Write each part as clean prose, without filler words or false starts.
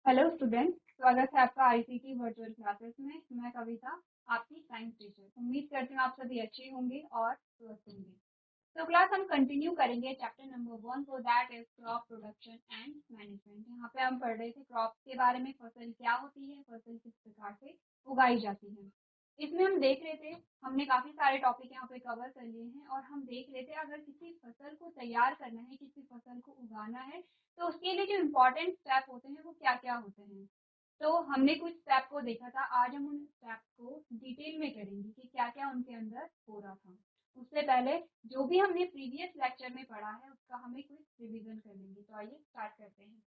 Hello student, स्वागत है आपका आईसीटी वर्चुअल क्लासेस में। मैं कविता, आपकी साइंस टीचर। उम्मीद करती हूँ आप सभी अच्छे होंगे और स्वस्थ होंगे। तो क्लास हम कंटिन्यू करेंगे chapter number 1 for that is crop production and management. यहाँ पे हम पढ़ रहे थे क्रॉप के बारे में, फसल क्या होती है, फसल किस प्रकार से उगाई जाती है। इसमें हम देख रहे थे, हमने काफी सारे टॉपिक यहाँ पे कवर कर लिए हैं और हम देख रहे थे अगर किसी फसल को तैयार करना है, किसी फसल को उगाना है, तो उसके लिए जो इम्पोर्टेंट स्टेप होते हैं वो क्या क्या होते हैं। तो हमने कुछ स्टेप को देखा था, आज हम उन स्टेप को डिटेल में करेंगे कि क्या क्या उनके अंदर हो रहा था। उससे पहले जो भी हमने प्रीवियस लेक्चर में पढ़ा है उसका हमें कुछ रिवीजन कर लेंगे। तो आइए स्टार्ट करते हैं।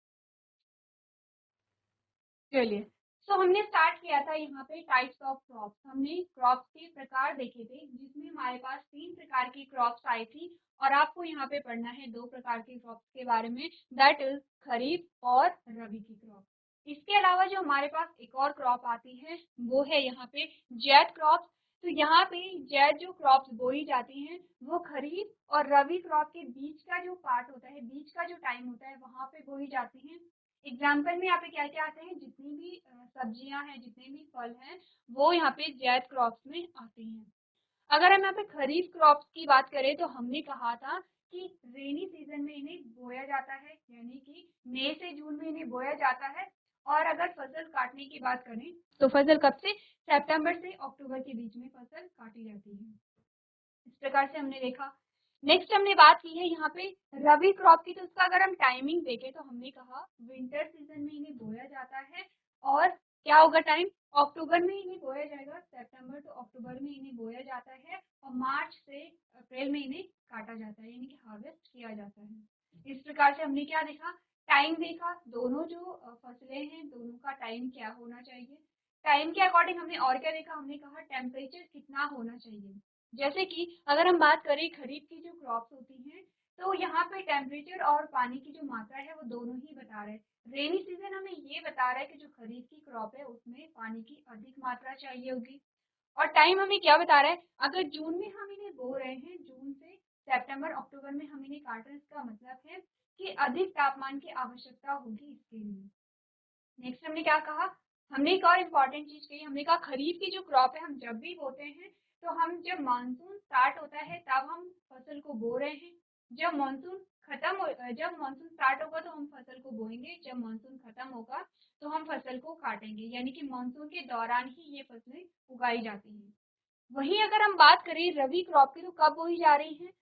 चलिए, तो हमने स्टार्ट किया था यहाँ पे टाइप्स ऑफ क्रॉप्स। हमने क्रॉप्स के प्रकार देखे थे जिसमें हमारे पास 3 प्रकार की क्रॉप्स आई थी और आपको यहाँ पे पढ़ना है 2 प्रकार की क्रॉप्स के बारे में, दैट इज खरीफ और रबी की क्रॉप। इसके अलावा जो हमारे पास एक और क्रॉप आती है वो है यहाँ पे जैद क्रॉप। तो यहाँ पे जैद जो क्रॉप्स बोई जाती हैं वो खरीफ और रबी क्रॉप के बीच का जो पार्ट होता है, बीच का जो टाइम होता है, वहाँ पे बोई जाती हैं। एग्जाम्पल में यहाँ पे क्या क्या आते हैं, जितनी भी सब्जियां हैं, जितने भी फल हैं, वो यहाँ पे जैद क्रॉप्स में आते हैं। अगर हम यहाँ पे खरीफ क्रॉप्स की बात करें तो हमने कहा था कि रेनी सीजन में इन्हें बोया जाता है, यानी कि मई से जून में इन्हें बोया जाता है। और अगर फसल काटने की बात करें तो फसल कब से, सितंबर से अक्टूबर के बीच में फसल काटी जाती है। इस प्रकार से हमने देखा। नेक्स्ट हमने बात की है यहाँ पे रबी क्रॉप की। तो उसका अगर हम टाइमिंग देखें तो हमने कहा विंटर सीजन में इन्हें बोया जाता है और क्या होगा टाइम, अक्टूबर में इन्हें बोया जाएगा, सितंबर टू अक्टूबर में इन्हें बोया जाता है और मार्च से अप्रैल में इन्हें काटा जाता है, यानी कि हार्वेस्ट किया जाता है। इस प्रकार से हमने क्या देखा, टाइम देखा, दोनों जो फसलें हैं दोनों का टाइम क्या होना चाहिए। टाइम के अकॉर्डिंग हमने और क्या देखा, हमने कहा टेम्परेचर कितना होना चाहिए। जैसे कि अगर हम बात करें खरीफ की जो क्रॉप्स होती हैं तो यहाँ पे टेम्परेचर और पानी की जो मात्रा है वो दोनों ही बता रहे हैं। रेनी सीजन हमें ये बता रहा है कि जो खरीफ की क्रॉप है उसमें पानी की अधिक मात्रा चाहिए होगी। और टाइम हमें क्या बता रहा है, अगर जून में हम इन्हें बो रहे हैं, जून से सितंबर अक्टूबर में हम इन्हें काट रहे हैं, इसका मतलब है कि अधिक तापमान की आवश्यकता होगी इसके लिए। नेक्स्ट हमने क्या कहा, हमने एक और इम्पॉर्टेंट चीज कही, हमने कहा खरीफ की जो क्रॉप है हम जब भी बोते हैं तो हम जब मानसून स्टार्ट होता है तब हम फसल को बो रहे हैं। जब मानसून जब मानसून स्टार्ट होगा तो हम फसल को बोएंगे, जब मानसून खत्म होगा तो हम फसल को काटेंगे, यानी कि मानसून के दौरान ही ये फसलें उगाई जाती हैं। वहीं अगर हम बात करें रबी क्रॉप की तो कब बोई जा रही है,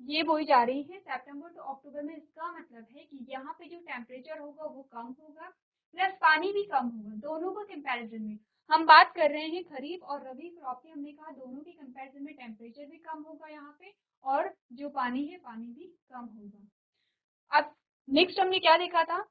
ये बोई जा रही है सितंबर टू अक्टूबर में। इसका मतलब है कि यहाँ पे जो टेम्परेचर होगा वो कम होगा प्लस पानी भी कम होगा। दोनों को कंपैरिजन में हम बात कर रहे हैं खरीफ और रबी क्रॉप की, हमने कहा दोनों के कंपैरिजन में टेम्परेचर भी कम होगा यहाँ पे और जो पानी है पानी भी कम होगा। अब नेक्स्ट हमने क्या देखा था,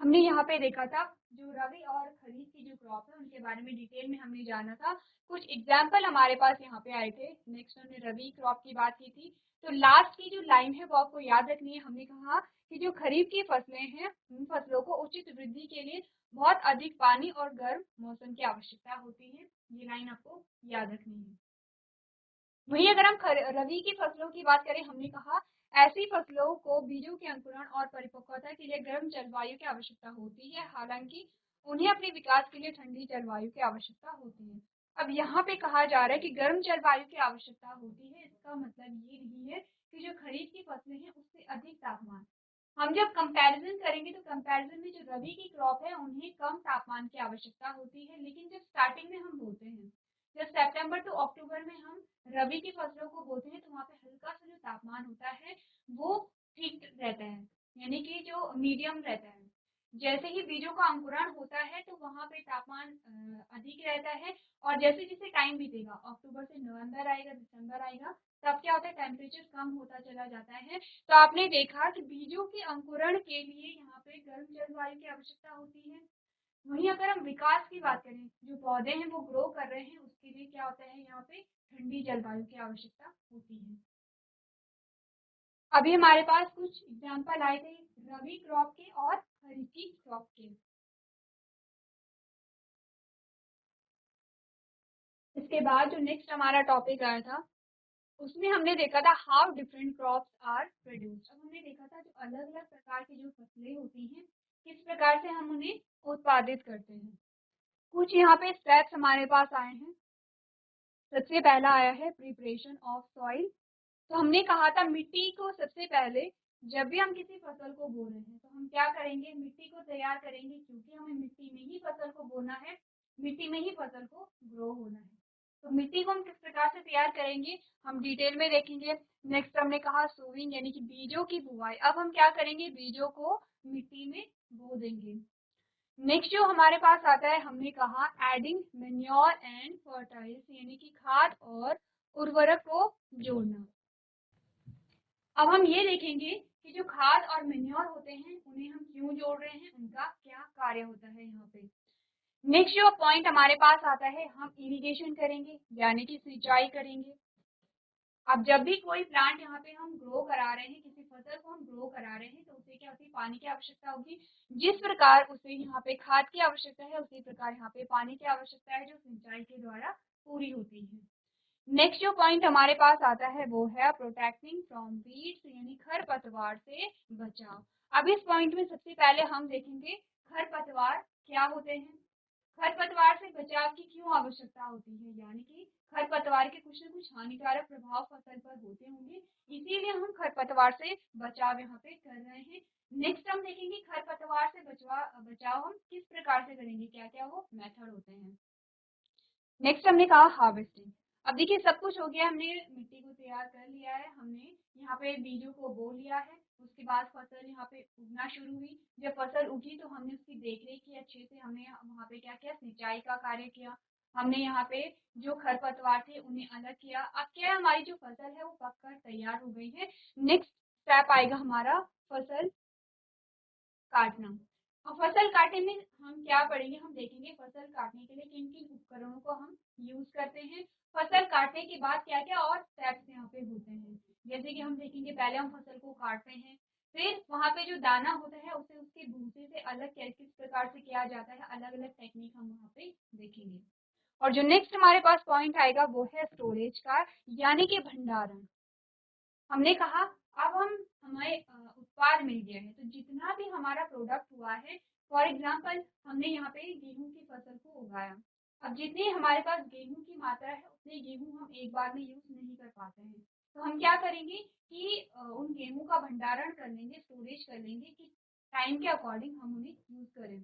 हमने यहाँ पे देखा था जो रबी और खरीफ की जो क्रॉप है उनके बारे में डिटेल में हमने जाना था। कुछ एग्जाम्पल हमारे पास यहाँ पे आए थे। नेक्स्ट हमने रबी क्रॉप की बात की थी। तो लास्ट की जो लाइन है वो आपको याद रखनी है। हमने कहा कि जो खरीफ की फसलें हैं उन फसलों को उचित वृद्धि के लिए बहुत अधिक पानी और गर्म मौसम की आवश्यकता होती है। ये लाइन आपको याद रखनी है। वहीं अगर हम रबी की फसलों की बात करें, हमने कहा ऐसी फसलों को बीजों के अंकुरण और परिपक्वता के लिए गर्म जलवायु की आवश्यकता होती है, हालांकि उन्हें अपने विकास के लिए ठंडी जलवायु की आवश्यकता होती है। अब यहाँ पे कहा जा रहा है कि गर्म जलवायु की आवश्यकता होती है, इसका मतलब ये नहीं है कि जो खरीफ की फसलें हैं उससे अधिक तापमान। हम जब कंपैरिजन करेंगे तो कंपैरिजन में जो रबी की क्रॉप है उन्हें कम तापमान की आवश्यकता होती है, लेकिन जब स्टार्टिंग में हम बोते हैं, जब सितंबर टू अक्टूबर में हम रबी की फसलों को बोते हैं तो वहाँ पे हल्का सा जो तापमान होता है वो ठीक रहता है, यानी कि जो मीडियम रहता है। जैसे ही बीजों का अंकुरण होता है तो वहाँ पे तापमान अधिक रहता है और जैसे जैसे टाइम बीतेगा, अक्टूबर से नवंबर आएगा, दिसंबर आएगा, तब क्या होता है टेम्परेचर कम होता चला जाता है। तो आपने देखा कि बीजों के अंकुरण के लिए यहाँ पे गर्म जलवायु की आवश्यकता होती है। वहीं अगर हम विकास की बात करें, जो पौधे हैं वो ग्रो कर रहे हैं, उसके लिए क्या होता है, यहाँ पे ठंडी जलवायु की आवश्यकता होती है। अभी हमारे पास कुछ एग्जाम्पल आए थे रबी क्रॉप के और खरीफ की क्रॉप के। इसके बाद जो नेक्स्ट हमारा टॉपिक आया था उसमें हमने देखा था how different crops are produced. अब हमने देखा था जो अलग अलग प्रकार की जो फसलें होती हैं किस प्रकार से हम उन्हें उत्पादित करते हैं। कुछ यहाँ पे स्टेप्स हमारे पास आए हैं। सबसे पहला आया है प्रिपरेशन ऑफ सॉइल। तो हमने कहा था मिट्टी को सबसे पहले जब भी हम किसी फसल को बो रहे हैं तो हम क्या करेंगे, मिट्टी को तैयार करेंगे, क्योंकि हमें मिट्टी में ही फसल को बोना है, मिट्टी में ही फसल को ग्रो होना है। तो मिट्टी को हम किस प्रकार से तैयार करेंगे हम डिटेल में देखेंगे। नेक्स्ट हमने कहा सोइंग यानी कि बीजों की बुवाई। अब हम क्या करेंगे, बीजों को मिट्टी में बो देंगे। नेक्स्ट जो हमारे पास आता है हमने कहा एडिंग मेन्योर एंड फर्टाइल्स यानी कि खाद और उर्वरक को जोड़ना। अब हम ये देखेंगे कि जो खाद और मेन्योर होते हैं उन्हें हम क्यों जोड़ रहे हैं, उनका क्या कार्य होता है यहाँ पे। नेक्स्ट जो पॉइंट हमारे पास आता है हम इरिगेशन करेंगे यानी कि सिंचाई करेंगे। अब जब भी कोई प्लांट यहाँ पे हम ग्रो करा रहे हैं, किसी फसल को हम ग्रो करा रहे हैं तो उसे क्या होती है, पानी की आवश्यकता होगी। जिस प्रकार उसे यहाँ पे खाद की आवश्यकता है उसी प्रकार यहाँ पे पानी की आवश्यकता है जो सिंचाई के द्वारा पूरी होती है। नेक्स्ट जो पॉइंट हमारे पास आता है वो है प्रोटेक्टिंग फ्रॉम वीड्स यानी खरपतवार से बचाव। अब इस पॉइंट में सबसे पहले हम देखेंगे खरपतवार क्या होते हैं, खरपतवार से बचाव की क्यों आवश्यकता होती है, यानी कि खरपतवार के कुछ न कुछ हानिकारक प्रभाव फसल पर होते होंगे, इसीलिए हम खरपतवार से बचाव यहाँ पे कर रहे हैं। नेक्स्ट हम देखेंगे खरपतवार से बचाव हम किस प्रकार से करेंगे, क्या क्या वो मेथड होते हैं। नेक्स्ट हमने कहा हार्वेस्टिंग। अब देखिए सब कुछ हो गया, हमने मिट्टी को तैयार कर लिया है, हमने यहाँ पे बीजों को बो लिया है, उसके बाद फसल यहाँ पे उगना शुरू हुई। जब फसल उगी तो हमने उसकी देखरेख की अच्छे से, हमने वहाँ पे क्या किया, सिंचाई का कार्य किया, हमने यहाँ पे जो खरपतवार थे उन्हें अलग किया। अब क्या है, हमारी जो फसल है वो पककर तैयार हो गई है। नेक्स्ट स्टेप आएगा हमारा फसल काटना। और फसल काटने में हम क्या पढ़ेंगे, हम देखेंगे फसल काटने के लिए किन किन उपकरणों को हम यूज करते हैं। फसल काटने के बाद क्या क्या और स्टेप्स यहाँ पे होते हैं, जैसे कि हम देखेंगे पहले हम फसल को काटते हैं, फिर वहाँ पे जो दाना होता है उसे उसके भूसे से अलग किस प्रकार से किया जाता है, अलग अलग टेक्निक हम वहाँ पे देखेंगे। और जो नेक्स्ट हमारे पास पॉइंट आएगा वो है स्टोरेज का यानी कि भंडारण। हमने कहा अब हम हमें उत्पाद मिल गया है, तो जितना भी हमारा प्रोडक्ट हुआ है, फॉर एग्जांपल हमने यहाँ पे गेहूं की फसल को उगाया। अब जितनी हमारे पास गेहूं की मात्रा है उतने गेहूं हम एक बार में यूज नहीं कर पाते हैं, तो हम क्या करेंगे कि उन गेहूं का भंडारण कर लेंगे, स्टोरेज कर लेंगे कि टाइम के अकॉर्डिंग हम उन्हें यूज करें।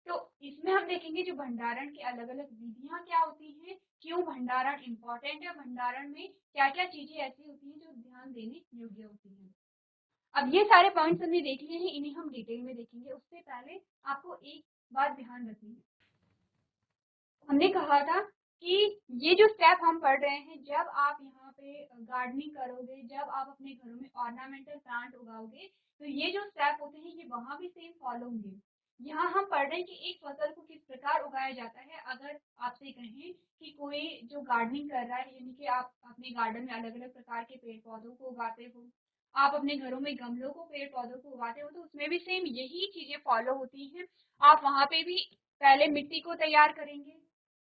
तो इसमें हम देखेंगे जो भंडारण की अलग अलग विधियां क्या होती हैं, क्यों भंडारण इम्पोर्टेंट है, भंडारण में क्या क्या चीजें ऐसी होती हैं जो ध्यान देने योग्य होती हैं। अब ये सारे पॉइंट्स हमने देख लिए हैं, इन्हें हम डिटेल में देखेंगे। उससे पहले आपको एक बात ध्यान रखनी है, हमने कहा था कि ये जो स्टेप हम पढ़ रहे हैं, जब आप यहाँ पे गार्डनिंग करोगे, जब आप अपने घरों में ऑर्नामेंटल प्लांट उगाओगे, तो ये जो स्टेप होते हैं ये वहाँ भी सेम फॉलो होंगे। यहाँ हम पढ़ रहे हैं कि एक फसल को किस प्रकार उगाया जाता है। अगर आपसे कहें कि कोई जो गार्डनिंग कर रहा है, यानी कि आप अपने गार्डन में अलग अलग प्रकार के पेड़ पौधों को उगाते हो, आप अपने घरों में गमलों को पेड़ पौधों को उगाते हो, तो उसमें भी सेम यही चीजें फॉलो होती हैं। आप वहाँ पे भी पहले मिट्टी को तैयार करेंगे,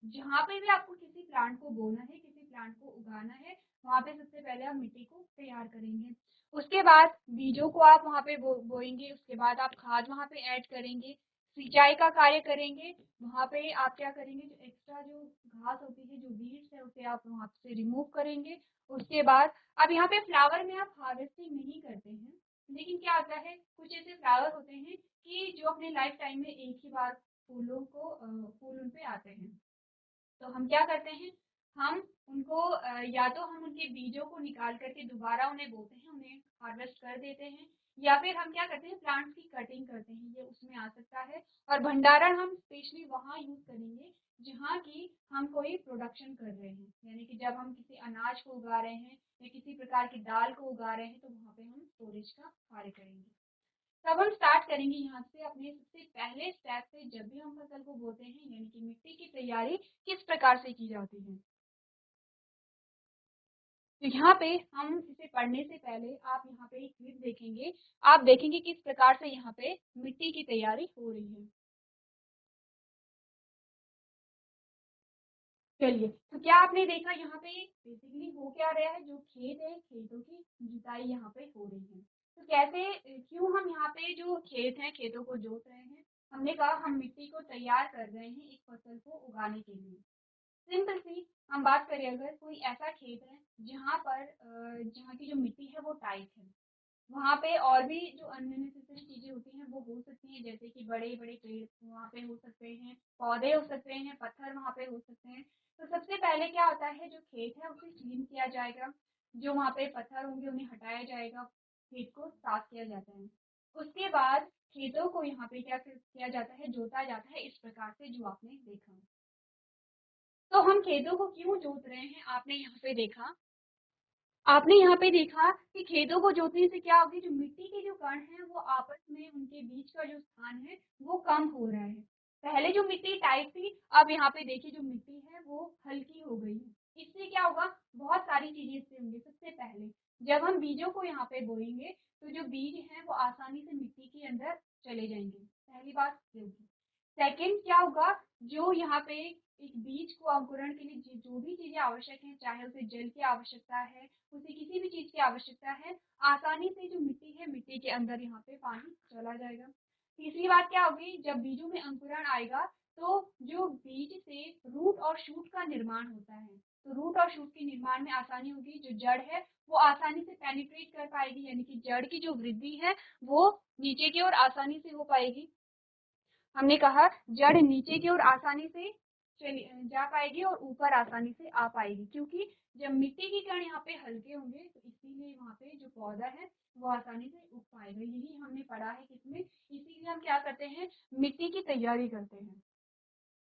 जहाँ पे भी आपको किसी प्लांट को बोना है, किसी प्लांट को उगाना है, वहाँ पे सबसे पहले आप मिट्टी को तैयार करेंगे। उसके बाद बीजों को आप वहाँ पे बोएंगे, उसके बाद आप खाद वहाँ पे ऐड करेंगे, सिंचाई का कार्य करेंगे। वहाँ पे आप क्या करेंगे, जो एक्स्ट्रा जो घास होती है, जो वीड्स है, उसे आप वहाँ से रिमूव करेंगे। उसके बाद अब यहाँ पे फ्लावर में आप हार्वेस्टिंग नहीं करते हैं, लेकिन क्या आता है, कुछ ऐसे फ्लावर होते हैं कि जो अपने लाइफ टाइम में एक ही बार फूल उन पे आते हैं, तो हम क्या करते हैं, हम उनको या तो हम उनके बीजों को निकाल करके दोबारा उन्हें बोते हैं, उन्हें हार्वेस्ट कर देते हैं, या फिर हम क्या करते हैं, प्लांट्स की कटिंग करते हैं, ये उसमें आ सकता है। और भंडारण हम स्पेशली वहाँ यूज करेंगे जहाँ की हम कोई प्रोडक्शन कर रहे हैं, यानी कि जब हम किसी अनाज को उगा रहे हैं या किसी प्रकार की दाल को उगा रहे हैं, तो वहाँ पे हम स्टोरेज का कार्य करेंगे। तब हम स्टार्ट करेंगे यहाँ से अपने सबसे पहले स्टेप से, जब भी हम फसल को बोते हैं, यानी कि मिट्टी की तैयारी किस प्रकार से की जाती है। तो यहाँ पे हम इसे पढ़ने से पहले आप यहाँ पे एक क्लिप देखेंगे, आप देखेंगे किस प्रकार से यहाँ पे मिट्टी की तैयारी हो रही है। चलिए, तो क्या आपने देखा यहाँ पे बेसिकली हो क्या रहा है, जो खेत है, खेतों की जुताई यहाँ पे हो रही है। तो कैसे क्यों हम यहाँ पे जो खेत हैं, खेतों को जोत रहे हैं? हमने कहा हम मिट्टी को तैयार कर रहे हैं एक फसल को उगाने के लिए। सिंपल सी हम बात करें, अगर कोई ऐसा खेत है जहाँ पर जहाँ की जो मिट्टी है वो टाइट है, वहाँ पे और भी जो अननेसेसरी चीज़ें होती हैं वो हो सकती हैं, जैसे कि बड़े-बड़े पेड़ वहाँ पे हो सकते हैं, पौधे हो सकते हैं, पत्थर वहाँ पे हो सकते हैं। तो सबसे पहले क्या होता है, जो खेत है उसे क्लीन किया जाएगा, जो वहाँ पे पत्थर होंगे उन्हें हटाया जाएगा, खेत को साफ किया जाता है। उसके बाद खेतों को यहाँ पे क्या किया जाता है, जोता जाता है इस प्रकार से जो आपने देखा। तो हम खेतों को क्यों जोत रहे हैं, आपने यहाँ पे देखा, आपने यहाँ पे देखा कि खेतों को जोतने से क्या होगी, जो मिट्टी के जो कण हैं वो आपस में उनके बीच का जो स्थान है वो कम हो रहा है। पहले जो मिट्टी टाइट थी, अब यहाँ पे देखिए जो मिट्टी है वो हल्की हो गई है। इससे क्या होगा, बहुत सारी चीजें इससे होंगी। सबसे पहले जब हम बीजों को यहाँ पे बोएंगे तो जो बीज हैं वो आसानी से मिट्टी के अंदर चले जाएंगे। पहली बात ये होगी। सेकंड क्या होगा, जो यहाँ पे एक बीज को अंकुरण के लिए जो भी चीजें आवश्यक हैं, चाहे उसे जल की आवश्यकता है, उसे किसी भी चीज की आवश्यकता है, आसानी से जो मिट्टी है मिट्टी के अंदर यहाँ पे पानी चला जाएगा। तीसरी बात क्या होगी, जब बीजों में अंकुरण आएगा तो जो बीज से रूट और शूट का निर्माण होता है, तो रूट और शूट के निर्माण में आसानी होगी। जो जड़ है वो आसानी से पेनिट्रेट कर पाएगी, यानी कि जड़ की जो वृद्धि है वो नीचे की ओर आसानी से हो पाएगी। हमने कहा जड़ नीचे की ओर आसानी से चली जा पाएगी और ऊपर आसानी से आ पाएगी, क्योंकि जब मिट्टी के कण यहाँ पे हल्के होंगे तो इसीलिए वहाँ पे जो पौधा है वो आसानी से उग पाएगा। यही हमने पढ़ा है किसमें, इसीलिए हम क्या करते हैं, मिट्टी की तैयारी करते हैं।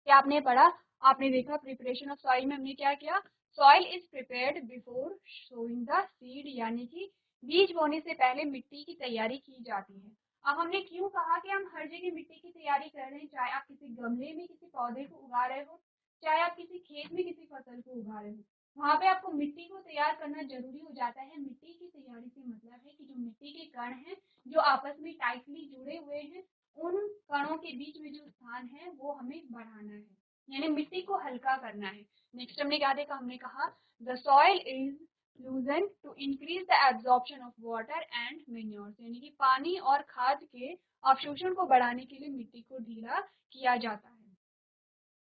क्या आपने पढ़ा, आपने देखा प्रिपरेशन ऑफ सॉइल में हमने क्या किया, soil is prepared before sowing the seed, यानी कि बीज बोने से पहले मिट्टी की तैयारी की जाती है। अब हमने क्यों कहा कि हम हर जगह मिट्टी की तैयारी कर रहे हैं, चाहे आप किसी गमले में किसी पौधे को उगा रहे हो, चाहे आप किसी खेत में किसी फसल को उगा रहे हो, वहां पे आपको मिट्टी को तैयार करना जरूरी हो जाता है। मिट्टी की तैयारी से मतलब है कि जो मिट्टी के कण हैं जो आपस में टाइटली जुड़े हुए हैं, उन कणों के बीच में जो स्थान है वो हमें बढ़ाना है, यानी मिट्टी को हल्का करना है। नेक्स्ट हमने क्या देखा, हमने कहा the soil is loosen to increase the absorption of water and manures, यानी कि पानी और खाद के अवशोषण को बढ़ाने के लिए मिट्टी को ढीला किया जाता है।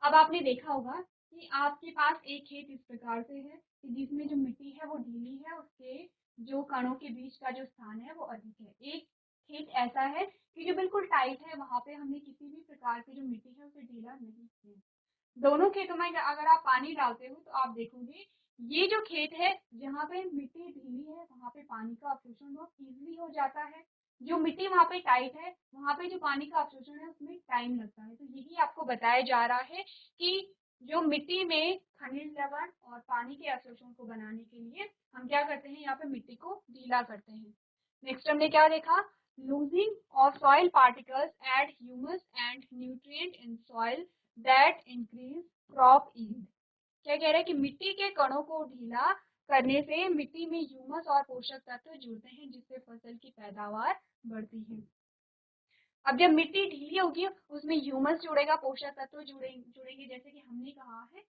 अब आपने देखा होगा कि आपके पास एक खेत इस प्रकार से है कि जिसमें जो मिट्टी है वो ढीली है, उसके जो कणों के बीच का जो स्थान है वो अधिक है। एक खेत ऐसा है कि जो बिल्कुल टाइट है, वहां पे हमने किसी भी प्रकार की जो मिट्टी है उसे ढीला नहीं किया। दोनों खेतों में अगर आप पानी डालते हो तो आप देखोगे ये जो खेत है जहाँ पे मिट्टी ढीली है वहाँ पे पानी का अवशोषण बहुत ईजिली हो जाता है। जो मिट्टी वहाँ पे टाइट है वहाँ पे जो पानी का अवशोषण है उसमें टाइम लगता है। तो यही आपको बताया जा रहा है कि जो मिट्टी में खनिज लवण और पानी के अवशोषण को बनाने के लिए हम क्या करते हैं, यहाँ पे मिट्टी को ढीला करते हैं। नेक्स्ट हमने क्या देखा, loosing of soil particles add humus and nutrient in soil that increase crop yield. क्या कह रहा है कि मिट्टी के कणों को ढीला करने से मिट्टी में ह्यूमस और पोषक तत्व जुड़ते हैं, जिससे फसल की पैदावार बढ़ती है। अब जब मिट्टी ढीली होगी उसमें ह्यूमस जुड़ेगा, पोषक तत्व जुड़ेंगे। जैसे कि हमने कहा है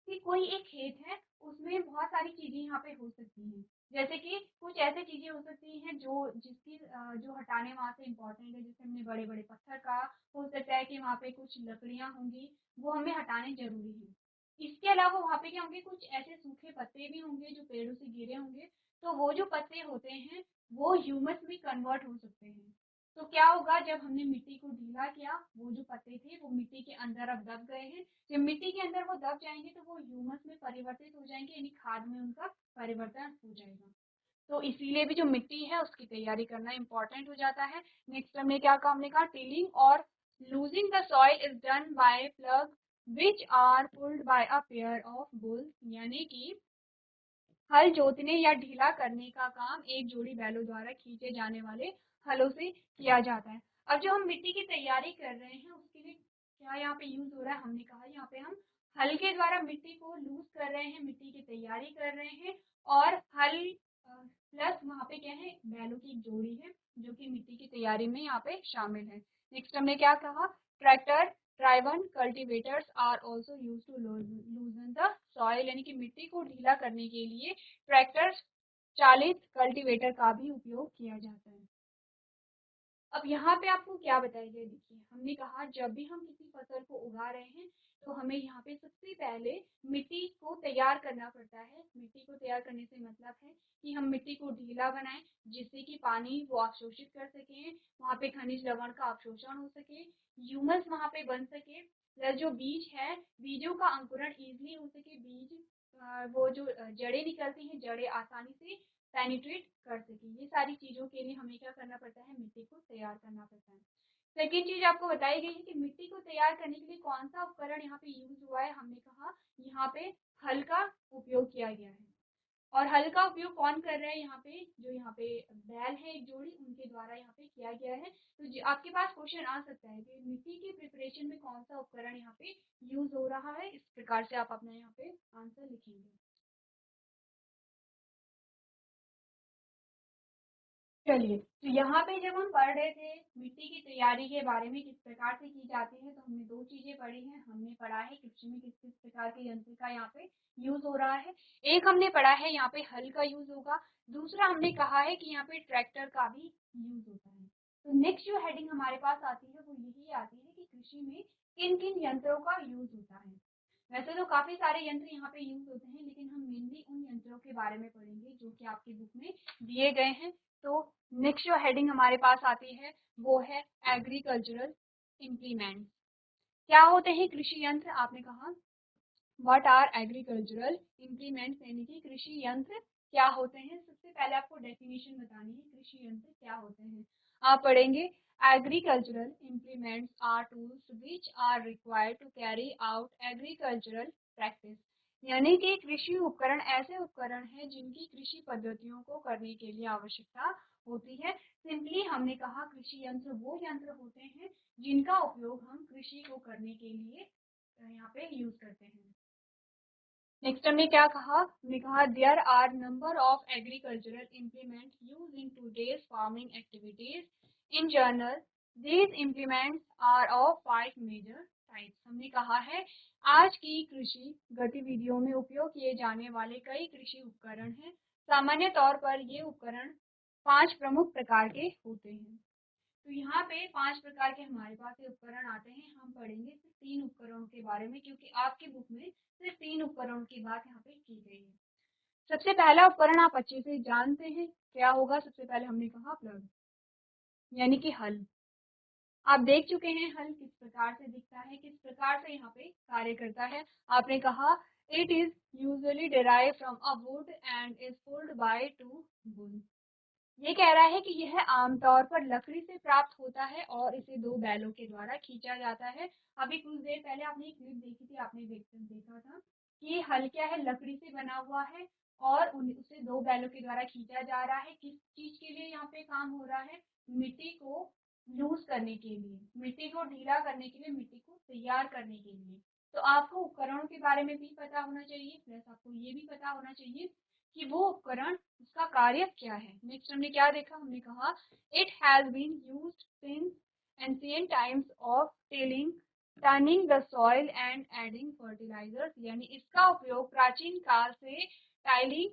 कि कोई एक खेत है उसमें बहुत सारी चीजें यहाँ पे हो सकती हैं, जैसे कि कुछ ऐसी चीजें हो सकती हैं जो जिसकी जो हटाने वहां से इम्पोर्टेंट है, जैसे हमने बड़े बड़े पत्थर का, हो सकता है कि वहाँ पे कुछ लकड़ियां होंगी, वो हमें हटाने जरूरी है। इसके अलावा वहाँ पे क्या होंगे, कुछ ऐसे सूखे पत्ते भी होंगे जो पेड़ों से गिरे होंगे, तो वो जो पत्ते होते हैं वो ह्यूमस में कन्वर्ट हो सकते हैं। तो क्या होगा, जब हमने मिट्टी को ढीला किया वो जो पत्ते थे वो मिट्टी के अंदर अब दब गए हैं। जब मिट्टी के अंदर वो दब जाएंगे तो वो ह्यूमस में परिवर्तित हो जाएंगे, यानी खाद में उनका परिवर्तन हो जाएगा। तो इसीलिए भी जो मिट्टी है उसकी तैयारी करना इम्पोर्टेंट हो जाता है। नेक्स्ट हमने क्या कहा, हमने कहा टिलिंग और loosing the soil is done by plug which are pulled by a pair of bulls, यानी कि हल जोतने या ढीला करने का काम एक जोड़ी बैलों द्वारा खींचे जाने वाले हलों से किया जाता है। अब जो हम मिट्टी की तैयारी कर रहे हैं उसके लिए क्या यहाँ पे यूज हो रहा है, हमने कहा यहाँ पे हम हल के द्वारा मिट्टी को लूज कर रहे हैं, मिट्टी की तैयारी कर रहे हैं, और हल प्लस वहाँ पे क्या है, बैलों की एक जोड़ी है जो कि मिट्टी की तैयारी में यहाँ पे शामिल है। नेक्स्ट हमने क्या कहा, tractor driven cultivators are also use to loosen the soil, यानी कि मिट्टी को ढीला करने के लिए ट्रैक्टर चालित कल्टीवेटर का भी उपयोग किया जाता है। अब यहाँ पे आपको क्या बताया गया, देखिए हमने कहा जब भी हम किसी फसल को उगा रहे हैं तो हमें यहाँ पे सबसे पहले मिट्टी को तैयार करना पड़ता है। मिट्टी को तैयार करने से मतलब है कि हम मिट्टी को ढीला बनाएं जिससे कि पानी वो अवशोषित कर सकें, वहाँ पे खनिज लवण का अवशोषण हो सके, ह्यूमस वहाँ पे बन सके, प्लस जो बीज है बीजों का अंकुरण ईजिली हो सके, बीज वो जो जड़ें निकलती हैं जड़ें आसानी से पेनिट्रेट कर सके। ये सारी चीज़ों के लिए हमें क्या करना पड़ता है, मिट्टी को तैयार करना पड़ता है। सेकेंड चीज़ आपको बताई गई है कि मिट्टी को तैयार करने के लिए कौन सा उपकरण यहाँ पे यूज हुआ है। हमने कहा यहाँ पे हल का उपयोग किया गया है। और हल का उपयोग कौन कर रहा है, यहाँ पे जो यहाँ पे बैल है एक जोड़ी उनके द्वारा यहाँ पे किया गया है। तो आपके पास क्वेश्चन आ सकता है कि मिट्टी के प्रिपरेशन में कौन सा उपकरण यहाँ पे यूज हो रहा है। इस प्रकार से आप अपना यहाँ पे आंसर लिखेंगे। चलिए, तो यहाँ पे जब हम पढ़ रहे थे मिट्टी की तैयारी के बारे में किस प्रकार से की जाती है, तो हमने दो चीजें पढ़ी हैं। हमने पढ़ा है कृषि में किस किस प्रकार के यंत्र का यहाँ पे यूज हो रहा है। एक हमने पढ़ा है यहाँ पे हल का यूज होगा, दूसरा हमने कहा है कि यहाँ पे ट्रैक्टर का भी यूज होता है। तो नेक्स्ट जो हेडिंग हमारे पास आती है वो यही आती है कि कृषि में किन किन यंत्रों का यूज होता है। वैसे तो काफी सारे यंत्र यहाँ पे यूज होते हैं, लेकिन हम मेनली उन यंत्रों के बारे में पढ़ेंगे जो कि आपकी बुक में दिए गए हैं। तो नेक्स्ट जो हेडिंग हमारे पास आती है वो है एग्रीकल्चरल इम्प्लीमेंट। क्या होते हैं कृषि यंत्र, आपने कहा व्हाट आर एग्रीकल्चरल इम्प्लीमेंट्स, यानी कि कृषि यंत्र क्या होते हैं। सबसे पहले आपको डेफिनेशन बतानी है कृषि यंत्र क्या होते हैं। आप पढ़ेंगे agricultural implements are tools which are required to carry out agricultural practice, यानी कि कृषि उपकरण ऐसे उपकरण हैं जिनकी कृषि पद्धतियों को करने के लिए आवश्यकता होती है। सिंपली हमने कहा कृषि यंत्र वो यंत्र होते हैं जिनका उपयोग हम कृषि को करने के लिए यहाँ पे यूज करते हैं। नेक्स्ट हमने क्या कहा, हमने कहा there are number of agricultural implement use in today's farming activities in general. These implements are of 5 major types. हमने कहा है आज की कृषि गतिविधियों में उपयोग किए जाने वाले कई कृषि उपकरण हैं। सामान्य तौर पर ये उपकरण 5 प्रमुख प्रकार के होते हैं। तो यहाँ पे 5 प्रकार के हमारे पास ये उपकरण आते हैं। हम पढ़ेंगे सिर्फ 3 उपकरणों के बारे में, क्योंकि आपकी बुक में सिर्फ 3 उपकरणों की बात यहाँ पे की गई है। सबसे पहला उपकरण आप अच्छे से जानते हैं क्या होगा। सबसे पहले हमने कहा प्लग, यानी कि हल। आप देख चुके हैं हल किस प्रकार से दिखता है, किस प्रकार से यहाँ पे कार्य करता है। आपने कहा it is usually derive from a would and is pulled bye 2 bull. ये कह रहा है कि यह आमतौर पर लकड़ी से प्राप्त होता है और इसे 2 बैलों के द्वारा खींचा जाता है। अभी कुछ देर पहले आपने एक क्लिप देखी थी, आपने देखा था कि हल क्या है, लकड़ी से बना हुआ है और उसे 2 बैलों के द्वारा खींचा जा रहा है। किस चीज के लिए यहाँ पे काम हो रहा है, मिट्टी को लूज करने के लिए, मिट्टी को ढीला करने के लिए, मिट्टी को तैयार करने के लिए। तो आपको उपकरणों के बारे में भी पता होना चाहिए, प्लस आपको ये भी पता होना चाहिए कि वो उपकरण उसका कार्य क्या है। नेक्स्ट हमने क्या देखा, हमने कहा it has been used since ancient times of tilling, turning the soil and adding fertilisers, यानी इसका उपयोग प्राचीन काल से टाइलिंग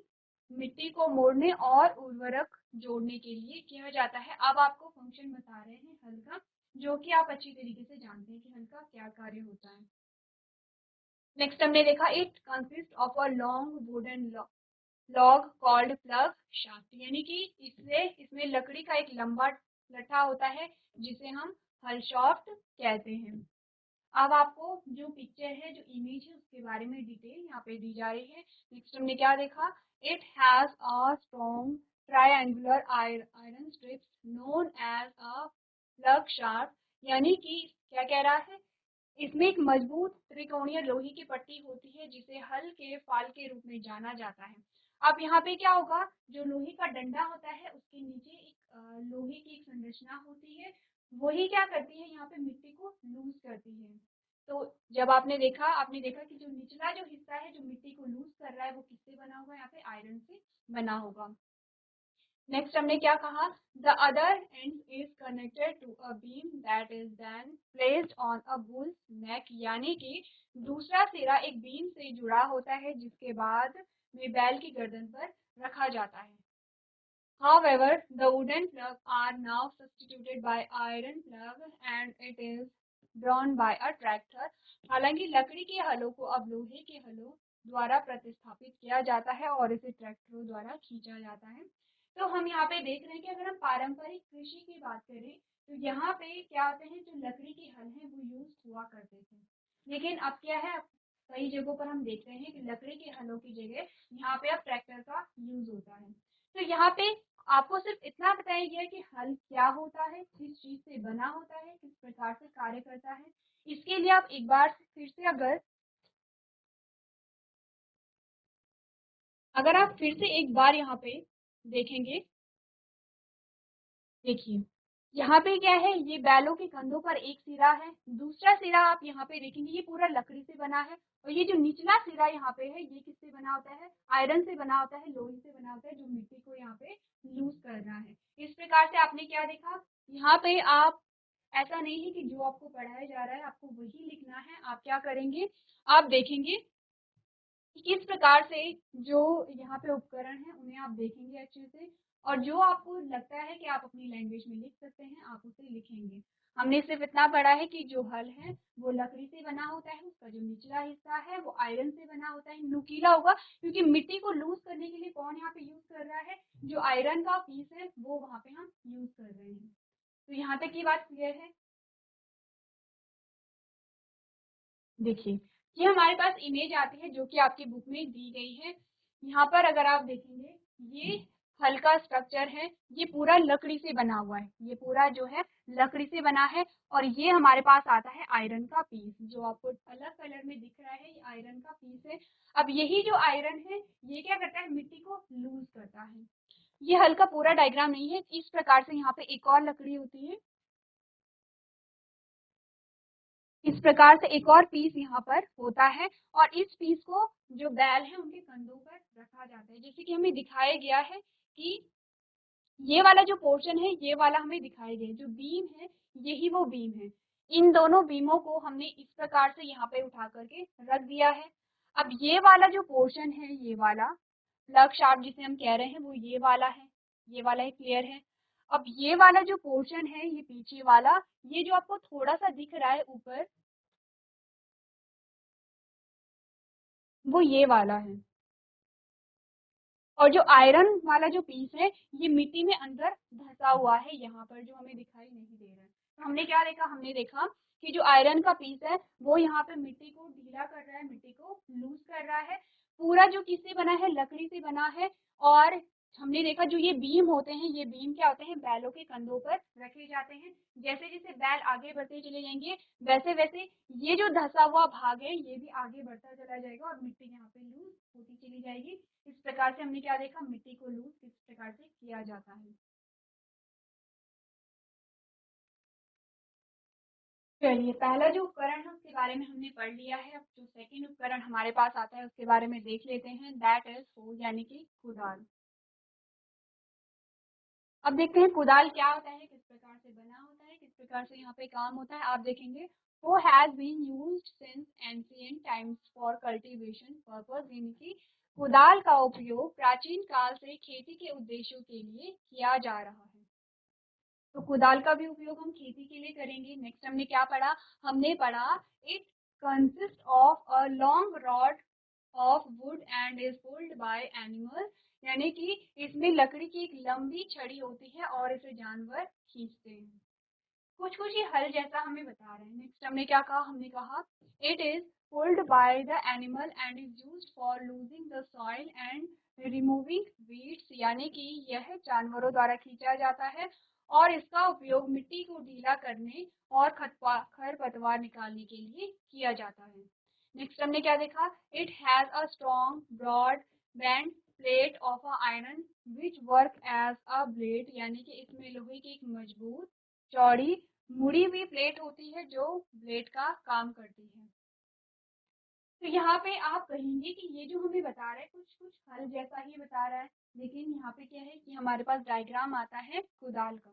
मिट्टी को मोड़ने और उर्वरक जोड़ने के लिए किया जाता है। अब आपको फंक्शन बता रहे हैं हल का, जो कि आप अच्छी तरीके से जानते हैं कि हल का क्या कार्य होता है। नेक्स्ट हमने देखा it consist of a long wooden log called plug shaft, यानी कि इसमें लकड़ी का एक लंबा लट्ठा होता है जिसे हम हल शाफ्ट कहते हैं। अब आपको जो पिक्चर है, जो इमेज है, उसके बारे में डिटेल यहाँ पे दी जा रही है। नेक्स्ट हमने क्या देखा, it has a strong triangular iron strips known as a plug shaft, यानी कि क्या कह रहा है, इसमें एक मजबूत त्रिकोणीय लोहे की पट्टी होती है जिसे हल के फाल के रूप में जाना जाता है। अब यहाँ पे क्या होगा, जो लोहे का डंडा होता है उसके नीचे एक लोहे की एक संरचना होती है, वही क्या करती है, यहाँ पे मिट्टी को लूज करती है। तो जब आपने देखा कि जो निचला जो हिस्सा है जो मिट्टी को लूज कर रहा है वो किससे बना हुआ है, यहाँ पे आयरन से बना होगा। नेक्स्ट हमने क्या कहा, the other end is connected to a beam that is then placed on a bull neck, यानी कि दूसरा सिरा एक बीम से जुड़ा होता है जिसके बाद में बैल की गर्दन पर रखा जाता है। However, the wooden plugs are now substituted by iron plug and it is drawn by a tractor. हालांकि लकड़ी के हलों को अब लोहे के हलों द्वारा प्रतिस्थापित किया जाता है और इसे ट्रैक्टरों द्वारा खींचा जाता है। तो हम यहाँ पे देख रहे हैं कि अगर हम पारंपरिक कृषि की बात करें तो यहाँ पे क्या होते हैं, जो लकड़ी के हल हैं वो यूज हुआ करते थे, लेकिन अब क्या है, अब कई जगहों पर हम देख रहे हैं कि लकड़ी के हलों की जगह यहाँ पे अब ट्रैक्टर का यूज होता है। तो यहाँ पे आपको सिर्फ इतना बताया गया कि हल क्या होता है, किस चीज से बना होता है, किस प्रकार से कार्य करता है। इसके लिए आप एक बार फिर से अगर आप फिर से एक बार यहाँ पे देखेंगे, देखिए यहाँ पे क्या है, ये बैलों के कंधों पर एक सिरा है, दूसरा सिरा आप यहाँ पे देखेंगे ये पूरा लकड़ी से बना है, और ये जो निचला सिरा यहाँ पे है ये किससे बना होता है, आयरन से बना होता है, लोहे से बना होता है, जो मिट्टी को यहाँ पे लूज कर रहा है। इस प्रकार से आपने क्या देखा, यहाँ पे आप, ऐसा नहीं है कि जो आपको पढ़ाया जा रहा है आपको वही लिखना है, आप क्या करेंगे, आप देखेंगे कि किस प्रकार से जो यहाँ पे उपकरण है उन्हें आप देखेंगे अच्छे से, और जो आपको लगता है कि आप अपनी लैंग्वेज में लिख सकते हैं आप उसे लिखेंगे। हमने सिर्फ इतना पढ़ा है कि जो हल है वो लकड़ी से बना होता है, उसका जो निचला हिस्सा है वो आयरन से बना होता है, नुकीला होगा, क्योंकि मिट्टी को लूज करने के लिए कौन यहाँ पे यूज कर रहा है, जो आयरन का पीस है वो वहाँ पे हम यूज कर रहे हैं। तो यहाँ तक की बात क्लियर है। देखिए, ये हमारे पास इमेज आती है जो कि आपकी बुक में दी गई है। यहाँ पर अगर आप देखेंगे, ये हल्का स्ट्रक्चर है, ये पूरा लकड़ी से बना हुआ है, ये पूरा जो है लकड़ी से बना है, और ये हमारे पास आता है आयरन का पीस, जो आपको अलग कलर में दिख रहा है, ये आयरन का पीस है। अब यही जो आयरन है ये क्या करता है, मिट्टी को लूज करता है। ये हल्का पूरा डायग्राम नहीं है, इस प्रकार से यहाँ पे एक और लकड़ी होती है, इस प्रकार से एक और पीस यहाँ पर होता है, और इस पीस को जो बैल है उनके कंधों पर रखा जाता है, जैसे कि हमें दिखाया गया है कि ये वाला जो पोर्शन है, ये वाला हमें दिखाया गया है, जो बीम है यही वो बीम है। इन दोनों बीमों को हमने इस प्रकार से यहाँ पे उठा करके रख दिया है। अब ये वाला जो पोर्शन है, ये वाला प्लग शाफ्ट जिसे हम कह रहे हैं वो ये वाला है, ये वाला है, क्लियर है। अब ये वाला जो पोर्शन है, ये पीछे वाला, ये जो आपको थोड़ा सा दिख रहा है ऊपर, वो ये वाला है, और जो आयरन वाला जो पीस है ये मिट्टी में अंदर धंसा हुआ है, यहाँ पर जो हमें दिखाई नहीं दे रहा है। तो हमने क्या देखा, हमने देखा कि जो आयरन का पीस है वो यहाँ पे मिट्टी को ढीला कर रहा है, मिट्टी को लूज कर रहा है, पूरा जो किससे बना है, लकड़ी से बना है। और हमने देखा जो ये बीम होते हैं, ये बीम क्या होते हैं, बैलों के कंधों पर रखे जाते हैं। जैसे जैसे बैल आगे बढ़ते चले जाएंगे वैसे वैसे ये जो धंसा हुआ भाग है ये भी आगे बढ़ता चला जाएगा, और मिट्टी यहाँ पे लूज होती चली जाएगी। इस प्रकार से हमने क्या देखा, मिट्टी को लूज किस प्रकार से किया जाता है। चलिए, पहला जो उपकरण है उसके बारे में हमने पढ़ लिया है। अब जो सेकंड उपकरण हमारे पास आता है उसके बारे में देख लेते हैं, दैट इज हो यानी कि कुदाल। अब देखते हैं कुदाल क्या होता है, किस प्रकार से बना होता है, किस प्रकार से यहाँ पे काम होता है। आप देखेंगे, वो has been used since ancient times for cultivation purpose, यानी कि कुदाल का उपयोग प्राचीन काल से खेती के उद्देश्यों के लिए किया जा रहा है। तो कुदाल का भी उपयोग हम खेती के लिए करेंगे। नेक्स्ट हमने क्या पढ़ा, हमने पढ़ा it consist of a long rod of would and is pulled bye animal, यानी कि इसमें लकड़ी की एक लंबी छड़ी होती है और इसे जानवर खींचते हैं। कुछ कुछ ये हल जैसा हमें बता रहे हैं। नेक्स्ट हमने क्या कहा, हमने कहा it is pulled by the animal and is used for losing the soil and removing weeds, यानी कि यह जानवरों द्वारा खींचा जाता है और इसका उपयोग मिट्टी को ढीला करने और खरपतवार निकालने के लिए किया जाता है। नेक्स्ट हमने क्या देखा, it has a strong broad band plate of a iron which work as a blade, यानी कि इसमें लोहे की एक मजबूत चौड़ी मुड़ी हुई प्लेट होती है जो ब्लेड का काम करती है। तो यहाँ पे आप कहेंगे कि ये जो हमें बता रहा है कुछ कुछ हल जैसा ही बता रहा है, लेकिन यहाँ पे क्या है कि हमारे पास डायग्राम आता है कुदाल का।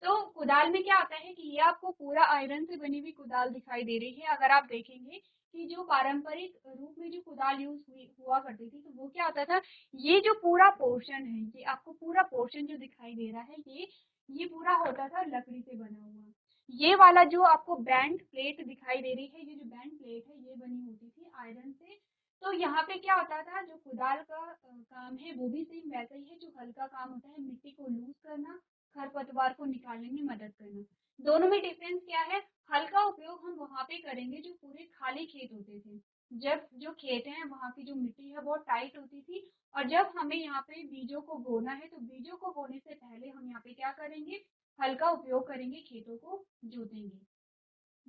तो कुदाल में क्या आता है कि ये आपको पूरा आयरन से बनी हुई कुदाल दिखाई दे रही है। अगर आप देखेंगे कि जो पारंपरिक रूप में जो कुदाल यूज़ हुआ करती थी, तो वो क्या होता था, ये जो पूरा पोर्शन है, ये आपको पूरा पोर्शन जो दिखाई दे रहा है, ये पूरा होता था लकड़ी से बना हुआ। ये वाला जो आपको बैंड प्लेट दिखाई दे रही है, ये जो बैंड प्लेट है, ये बनी होती थी आयरन से। तो यहाँ पे क्या होता था, जो कुदाल का काम है, वो भी सेम वैसा ही है। जो हल्का काम होता है, मिट्टी को लूज़ करना, खरपतवार को निकालने में मदद करना। दोनों में डिफरेंस क्या है? हल्का उपयोग हम वहाँ पे करेंगे जो पूरे खाली खेत होते थे। जब जो खेत हैं वहाँ की जो मिट्टी है वो टाइट होती थी, और जब हमें यहाँ पे बीजों को बोना है, तो बीजों को बोने से पहले हम यहाँ पे क्या करेंगे? हल का उपयोग करेंगे, खेतों को जोतेंगे।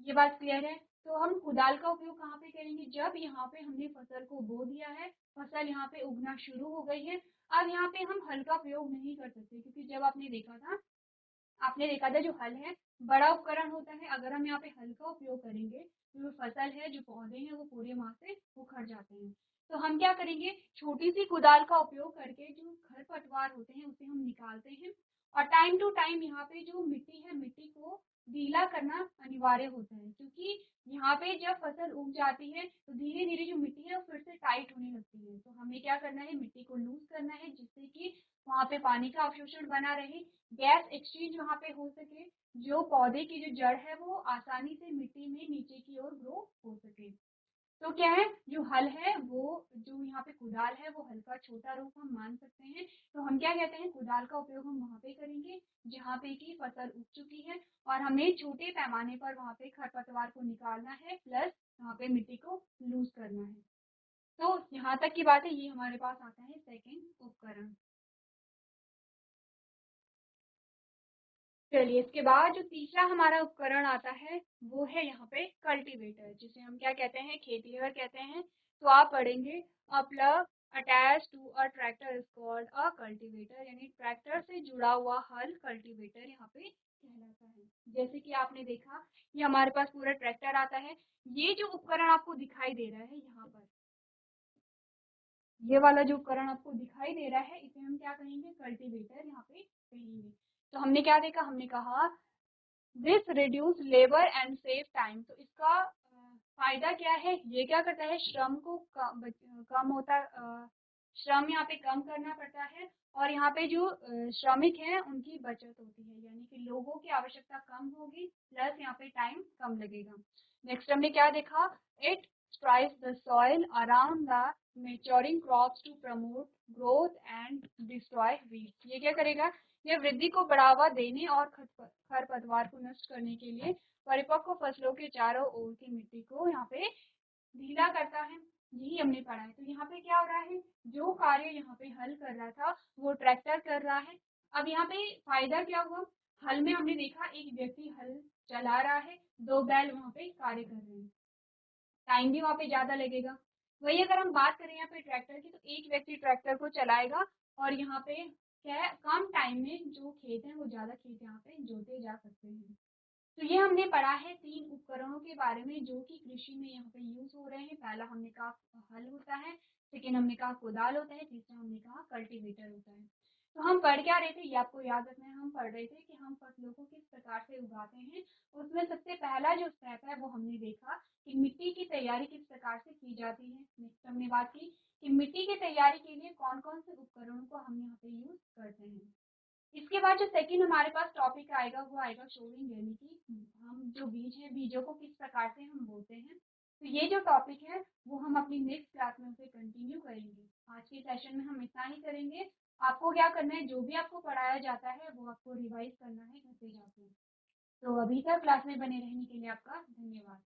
ये बात क्लियर है? तो हम कुदाल का उपयोग कहाँ पे करेंगे? जब यहाँ पे हमने फसल को बो दिया है, फसल यहाँ पे उगना शुरू हो गई है। अब यहाँ पे हम हल का प्रयोग नहीं कर सकते, क्योंकि जब आपने देखा था जो हल है, बड़ा उपकरण होता है। अगर हम यहाँ पे हल का उपयोग करेंगे, तो जो फसल है, जो पौधे हैं, वो पूरे वहाँ से उखड़ जाते हैं। तो हम क्या करेंगे? छोटी सी कुदाल का उपयोग करके जो खरपतवार होते हैं, उसे हम निकालते हैं। और टाइम टू टाइम यहाँ पे जो मिट्टी है, मिट्टी को गीला करना अनिवार्य होता है, क्योंकि यहाँ पे जब फसल उग जाती है, तो धीरे धीरे जो मिट्टी है वो फिर से टाइट होने लगती है। तो हमें क्या करना है? मिट्टी को लूज करना है, जिससे कि वहाँ पे पानी का अवशोषण बना रहे, गैस एक्सचेंज वहाँ पे हो सके, जो पौधे की जो जड़ है वो आसानी से मिट्टी में नीचे की ओर ग्रो हो सके। तो क्या है, जो हल है, वो जो यहाँ पे कुदाल है, वो हल का छोटा रूप हम मान सकते हैं। तो हम क्या कहते हैं? कुदाल का उपयोग हम वहाँ पे करेंगे जहाँ पे की फसल उग चुकी है, और हमें छोटे पैमाने पर वहाँ पे खरपतवार को निकालना है, प्लस वहाँ पे मिट्टी को लूज करना है। तो यहाँ तक की बात है, ये हमारे पास आता है सेकेंड उपकरण। चलिए, इसके बाद जो तीसरा हमारा उपकरण आता है, वो है यहाँ पे कल्टीवेटर, जिसे हम क्या कहते हैं? खेतिहर कहते हैं। तो आप पढ़ेंगे, a plug attach to a tractor is called a cultivator, यानी ट्रैक्टर से जुड़ा हुआ हल कल्टीवेटर यहाँ पे कहलाता है। जैसे कि आपने देखा, ये हमारे पास पूरा ट्रैक्टर आता है। ये जो उपकरण आपको दिखाई दे रहा है यहाँ पर, ये वाला जो उपकरण आपको दिखाई दे रहा है, इसे हम क्या कहेंगे? कल्टीवेटर यहाँ पे कहेंगे। तो हमने क्या देखा? हमने कहा this reduce labour and save time. तो इसका फायदा क्या है? ये क्या करता है? श्रम को कम होता, श्रम यहाँ पे कम करना पड़ता है, और यहाँ पे जो श्रमिक हैं उनकी बचत होती है, यानी कि लोगों की आवश्यकता कम होगी, प्लस यहाँ पे टाइम कम लगेगा। नेक्स्ट हमने क्या देखा? It strives the soil around the maturing crops to promote growth and destroy weeds. ये क्या करेगा? ये वृद्धि को बढ़ावा देने और खरपतवार को नष्ट करने के लिए परिपक्व फसलों के चारों ओर की मिट्टी को यहाँ पे ढीला करता है। यही हमने पढ़ा है। तो यहाँ पे क्या हो रहा है? जो कार्य यहाँ पे हल कर रहा था, वो ट्रैक्टर कर रहा है। अब यहाँ पे फायदा क्या हुआ? हल में हमने देखा, एक व्यक्ति हल चला रहा है, दो बैल वहाँ पे कार्य कर रहे हैं, टाइम भी वहाँ पे ज़्यादा लगेगा। वही अगर हम बात करें यहाँ पे ट्रैक्टर की, तो एक व्यक्ति ट्रैक्टर को चलाएगा, और यहाँ पे क्या है? कम टाइम में जो खेत हैं, वो ज़्यादा खेत यहाँ पे जोते जा सकते हैं। तो ये हमने पढ़ा है 3 उपकरणों के बारे में, जो कि कृषि में यहाँ पे यूज़ हो रहे हैं। पहला हमने कहा हल होता है, सेकंड हमने कहा कुदाल होता है, तीसरा हमने कहा कल्टीवेटर होता है। तो हम पढ़ क्या रहे थे, ये आपको याद रखना है। हम पढ़ रहे थे कि हम फसलों को किस प्रकार से उगाते हैं। उसमें सबसे पहला जो स्टेप है, वो हमने देखा कि मिट्टी की तैयारी किस प्रकार से की जाती है। नेक्स्ट हमने बात की कि मिट्टी की तैयारी के लिए कौन-कौन से उपकरणों को हम यहाँ पे यूज़ करते हैं। इसके बाद जो सेकंड हमारे पास टॉपिक आएगा, वो आएगा सोइंग, यानी कि हम जो बीज है, बीजों को किस प्रकार से हम बोते हैं। तो ये जो टॉपिक है, वो हम अपनी नेक्स्ट क्लास में उसे कंटिन्यू करेंगे। आज के सेशन में हम इतना ही करेंगे। आपको क्या करना है? जो भी आपको पढ़ाया जाता है, वो आपको रिवाइज करना है घर पे जाके। तो अभी तक क्लास में बने रहने के लिए आपका धन्यवाद।